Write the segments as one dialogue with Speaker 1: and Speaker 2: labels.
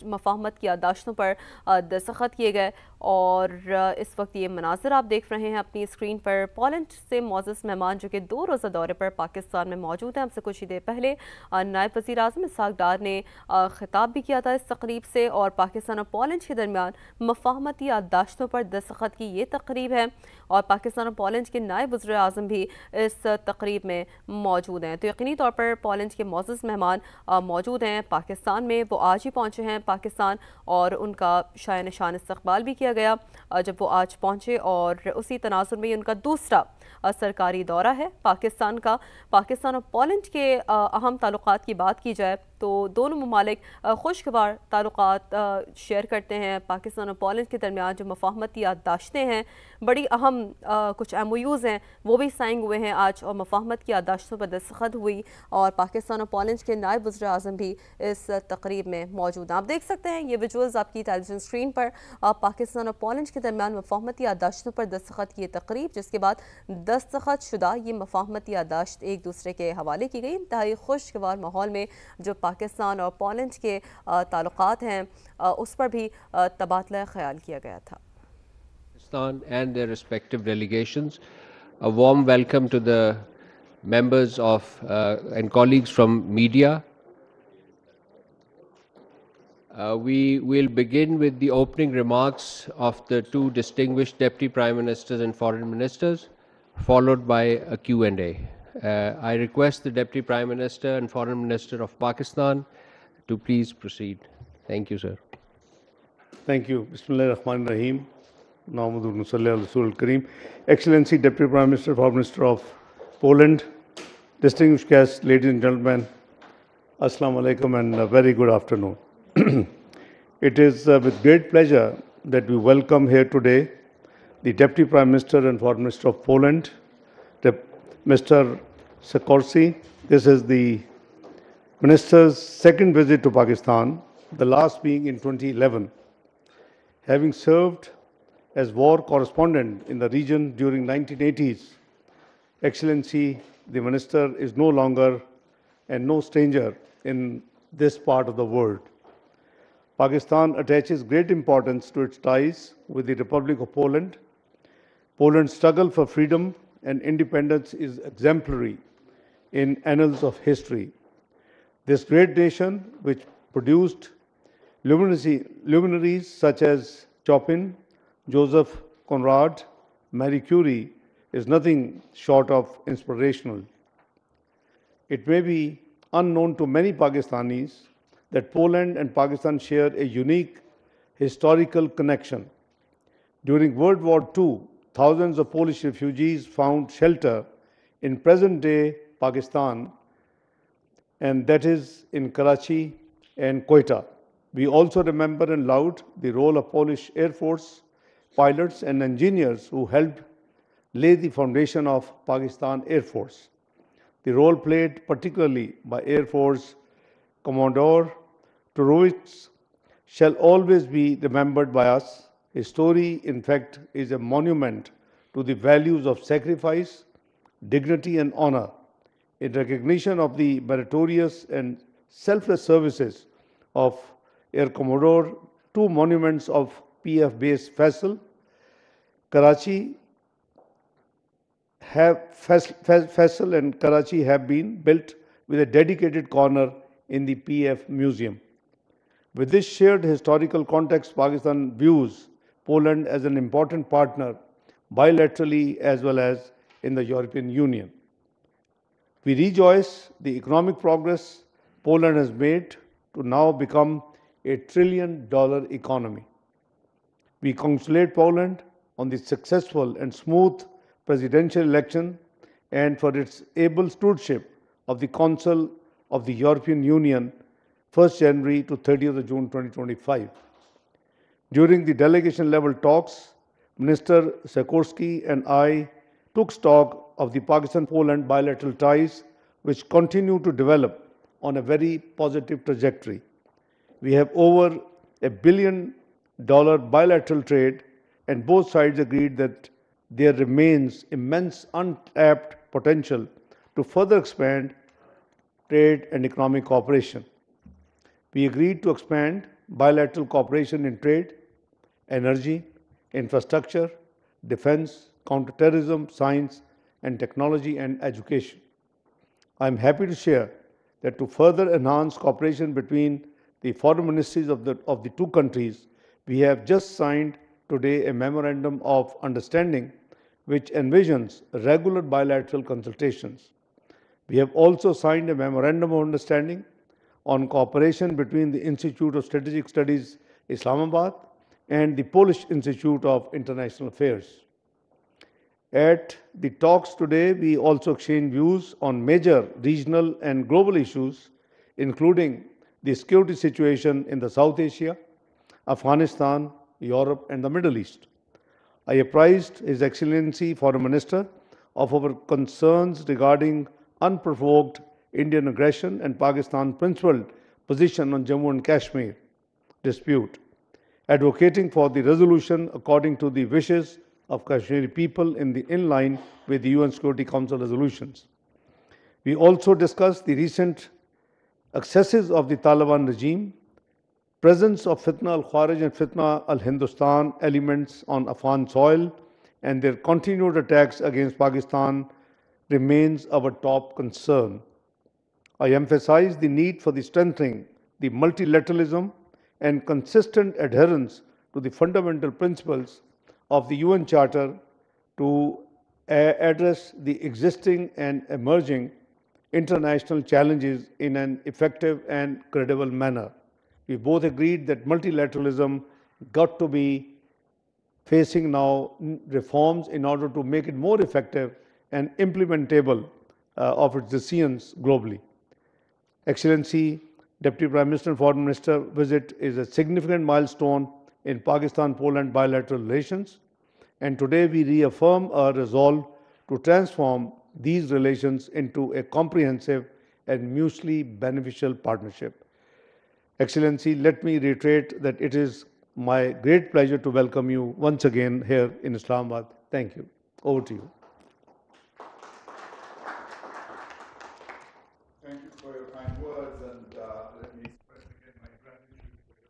Speaker 1: मफाहमत की याददाश्तों पर दस्तखत किए गए। और इस वक्त ये मनाज़िर आप देख रहे हैं अपनी स्क्रीन पर। पोलैंड से मोअज़्ज़ज़ मेहमान जो कि 2 रोज़ा दौरे पर पाकिस्तान में मौजूद हैं। हमसे कुछ ही देर पहले नायब वज़ीर आज़म इसहाक़ डार ने खिताब भी किया था इस तकरीब से। और पाकिस्तान और पोलैंड के दरमियान मफाहमती याददाश्तों पर दस्तखत की ये तकरीब है और पाकिस्तान और पोलैंड के नायब वज़ीर आज़म भी इस तकरीब में मौजूद हैं। तो यकीनी तौर पर पोलैंड के मोअज़्ज़ज़ मेहमान मौजूद हैं पाकिस्तान में। वो आज ही पहुँचे हैं पाकिस्तान और उनका शाय निशान इस्तकबाल भी किया गया जब वो आज पहुँचे। और उसी तनाज़ुर में उनका दूसरा सरकारी दौरा है पाकिस्तान का। पाकिस्तान और पोलैंड के अहम ताल्लुकात की बात की जाए तो दोनों ममालिक खुशगवार ताल्लुकात शेयर करते हैं। पाकिस्तान और पोलैंड के दरमियान जो मफाहमती याददाश्तें हैं, बड़ी अहम कुछ MOUs हैं, वो भी साइन हुए हैं आज और मफाहमत की याददाश्तों पर दस्तखत हुई। और पाकिस्तान और पोलैंड के नायब वज़ीर आज़म भी इस तकरीब में मौजूद हैं। आप देख सकते हैं ये विजुअल्स आपकी टेलीविजन स्क्रीन पर। पाकिस्तान और पोलैंड के दरमियान मफाहमती याददाश्तों पर दस्तखत की तकरीब, जिसके बाद दस्तखत शुदा ये मफाहमती याददाश्त एक दूसरे के हवाले की गई। इंतहाई खुशगवार माहौल में जो पाकिस्तान और पोलैंड के ताल्लुकात हैं उस पर भी तबादला ख्याल किया गया था।
Speaker 2: Pakistan and their respective delegations. A warm welcome to the members of and colleagues from media. We will begin with the opening remarks of the two distinguished Deputy Prime Ministers and Foreign Ministers, followed by a Q&A. I request the Deputy Prime Minister and Foreign Minister of Pakistan to please proceed. Thank you, sir.
Speaker 3: Thank you. Bismillahirrahmanirrahim. Kareem. Excellency Deputy Prime Minister, Foreign Minister of Poland, distinguished guests, ladies and gentlemen, Assalamu alaikum and a very good afternoon. It is with great pleasure that we welcome here today the Deputy Prime Minister and Foreign Minister of Poland, Mr. Sikorski. This is the Minister's second visit to Pakistan, the last being in 2011. Having served as war correspondent in the region during 1980s, Excellency, the Minister is no longer and no stranger in this part of the world. Pakistan attaches great importance to its ties with the Republic of Poland. Poland's struggle for freedom and independence is exemplary in annals of history. This great nation, which produced luminaries such as Chopin, Joseph Conrad, Marie Curie, is nothing short of inspirational. It may be unknown to many Pakistanis that Poland and Pakistan share a unique historical connection. During World War II, thousands of Polish refugees found shelter in present-day Pakistan, and that is in Karachi and Quetta. We also remember and laud the role of Polish Air Force pilots and engineers who helped lay the foundation of Pakistan Air Force. The role played particularly by Air Force Commodore Turowitz shall always be remembered by us. His story, in fact, is a monument to the values of sacrifice, dignity, and honor. In recognition of the meritorious and selfless services of Air Commodore, two monuments of PF base Faisal, Karachi Faisal and Karachi have been built with a dedicated corner in the PF Museum. With this shared historical context, Pakistan views Poland as an important partner bilaterally as well as in the European Union. We rejoice the economic progress Poland has made to now become a $1 trillion economy. We congratulate Poland on the successful and smooth presidential election and for its able stewardship of the Council of the European Union 1st January to 30th of June 2025. During the delegation level talks, Minister Sikorski and I took stock of the Pakistan-Poland bilateral ties, which continue to develop on a very positive trajectory. We have over $1 billion bilateral trade, and both sides agreed that there remains immense untapped potential to further expand trade and economic cooperation. We agreed to expand bilateral cooperation in trade, energy, infrastructure, defense, counterterrorism, science and technology, and education. I am happy to share that to further enhance cooperation between the foreign ministries of the two countries, we have just signed today a memorandum of understanding which envisions regular bilateral consultations. We have also signed a memorandum of understanding on cooperation between the Institute of Strategic Studies, Islamabad, and the Polish Institute of International Affairs. At the talks today, we also exchanged views on major regional and global issues, including the security situation in the South Asia, Afghanistan, Europe, and the Middle East. I apprised His Excellency Foreign Minister of our concerns regarding unprovoked Indian aggression and Pakistan's principled position on Jammu and Kashmir dispute, advocating for the resolution according to the wishes of Kashmiri people in line with the UN Security Council resolutions. We also discussed the recent excesses of the Taliban regime, presence of Fitna al-Kharij and Fitna al-Hindustan elements on Afghan soil, and their continued attacks against Pakistan remains our top concern. I emphasize the need for the strengthening the multilateralism and consistent adherence to the fundamental principles of the UN Charter to address the existing and emerging international challenges in an effective and credible manner. We both agreed that multilateralism got to be facing now reforms in order to make it more effective and implementable of its decisions globally. Excellency, Deputy Prime Minister and Foreign Minister visit is a significant milestone in Pakistan-Poland bilateral relations, and today we reaffirm our resolve to transform these relations into a comprehensive and mutually beneficial partnership. Excellency, let me reiterate that it is my great pleasure to welcome you once again here in Islamabad. Thank you. Over to you.
Speaker 4: Thank you for your kind words, and let me express again my gratitude for your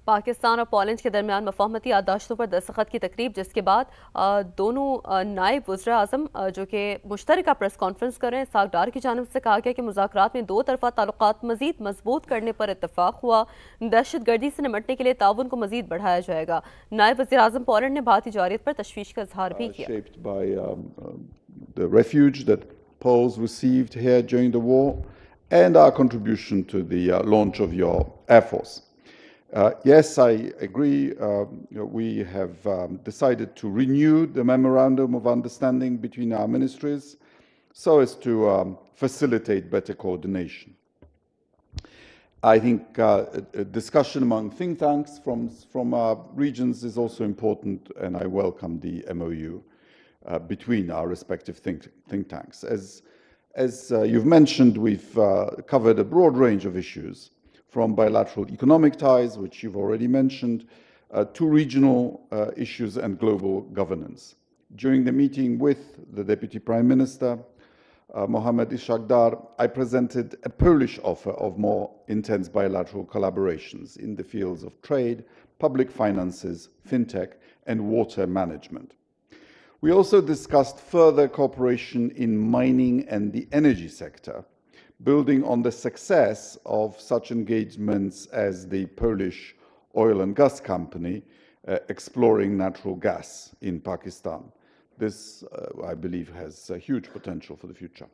Speaker 1: Pakistan और Poland के दरमियान मफाहमती याददाश्तों पर दस्तखत की तकरीब, जिसके बाद दोनों नायब वज़ीर आज़म जो कि मुश्तरका प्रेस कॉन्फ्रेंस कर रहे हैं, इस्हाक डार की जानिब से कहा गया कि मुज़ाकरात में दो तरफ़ा ताल्लुकात मज़ीद मजबूत करने पर इत्तफाक हुआ। दहशत गर्दी से निपटने के लिए ताउन को मज़ीद बढ़ाया जाएगा। नायब वज़ीर आज़म पोलैंड ने भारतीय जारियत पर तशवीश का इजहार भी किया।
Speaker 4: shaped by the refuge that Poles received here during the war and our contribution to the launch of your Air Force. Yes, I agree. We have decided to renew the Memorandum of Understanding between our ministries so as to facilitate better coordination. I think a discussion among think tanks from our regions is also important, and I welcome the MOU between our respective think tanks. As you've mentioned, we've covered a broad range of issues, from bilateral economic ties, which you've already mentioned, to regional issues and global governance. During the meeting with the Deputy Prime Minister, Mohamed Ishaq Dar, I presented a Polish offer of more intense bilateral collaborations in the fields of trade, public finances, fintech, and water management. We also discussed further cooperation in mining and the energy sector, building on the success of such engagements as the Polish oil and gas company exploring natural gas in Pakistan. This, I believe, has a huge potential for the future.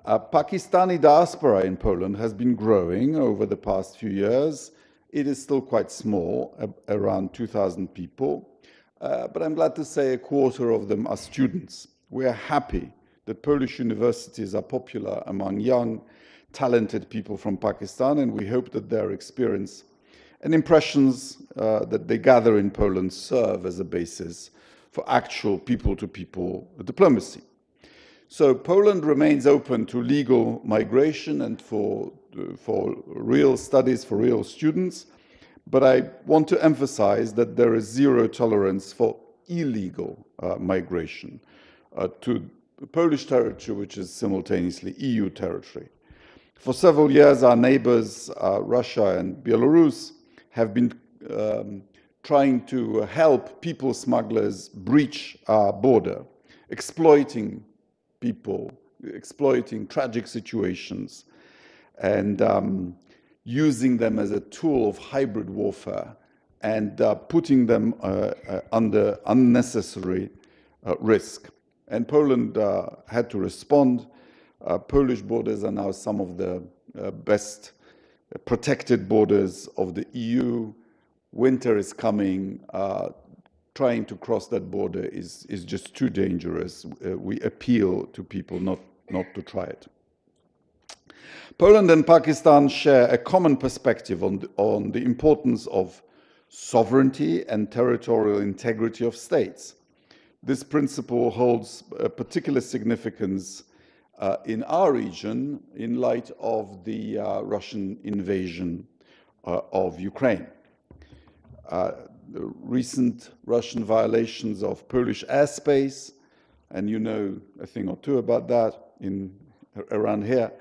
Speaker 4: Pakistani diaspora in Poland has been growing over the past few years. It is still quite small, around 2,000 people, but I'm glad to say a quarter of them are students. We are happy that Polish universities are popular among young, talented people from Pakistan, and we hope that their experience and impressions that they gather in Poland serve as a basis for actual people-to-people diplomacy. So Poland remains open to legal migration and for real studies for real students, But I want to emphasize that there is zero tolerance for illegal migration to Polish territory, which is simultaneously EU territory. For several years, our neighbors, Russia and Belarus, have been trying to help people smugglers breach our border, exploiting people, exploiting tragic situations, and using them as a tool of hybrid warfare and putting them under unnecessary risk. And Poland had to respond. Polish borders are now some of the best protected borders of the EU. Winter is coming. Trying to cross that border is just too dangerous. We appeal to people not to try it. Poland and Pakistan share a common perspective on the importance of sovereignty and territorial integrity of states. This principle holds a particular significance in our region in light of the Russian invasion of Ukraine. The recent Russian violations of Polish airspace, and you know a thing or two about that around here,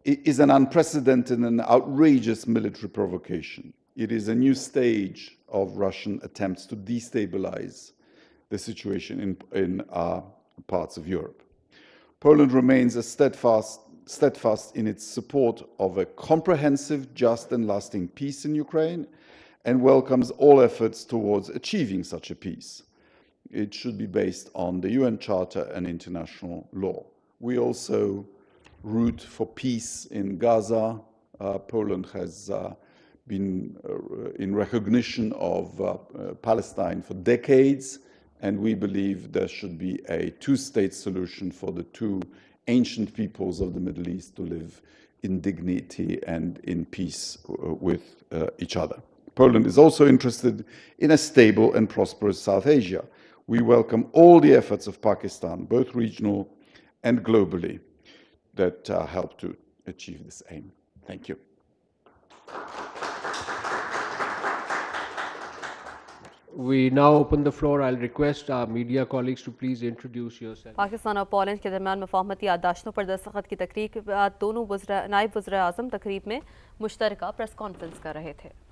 Speaker 4: is an unprecedented and outrageous military provocation. It is a new stage of Russian attempts to destabilize the situation in parts of Europe. Poland remains steadfast in its support of a comprehensive, just and lasting peace in Ukraine, and welcomes all efforts towards achieving such a peace. It should be based on the UN Charter and international law. We also root for peace in Gaza. Poland has been in recognition of Palestine for decades, and we believe there should be a two-state solution for the two ancient peoples of the Middle East to live in dignity and in peace with each other. Poland is also interested in a stable and prosperous South Asia. We welcome all the efforts of Pakistan, both regional and globally, that help to achieve this aim. Thank you.
Speaker 2: We now open the floor. I'll request our media colleagues to please introduce yourself.
Speaker 1: Pakistan और Poland के दरमियान मफाहमती याददाश्तों पर दस्तखत की तकरीर के बाद दोनों नायब वज़ीर आज़म तकरीब में मुश्तरका प्रेस कॉन्फ्रेंस कर रहे थे।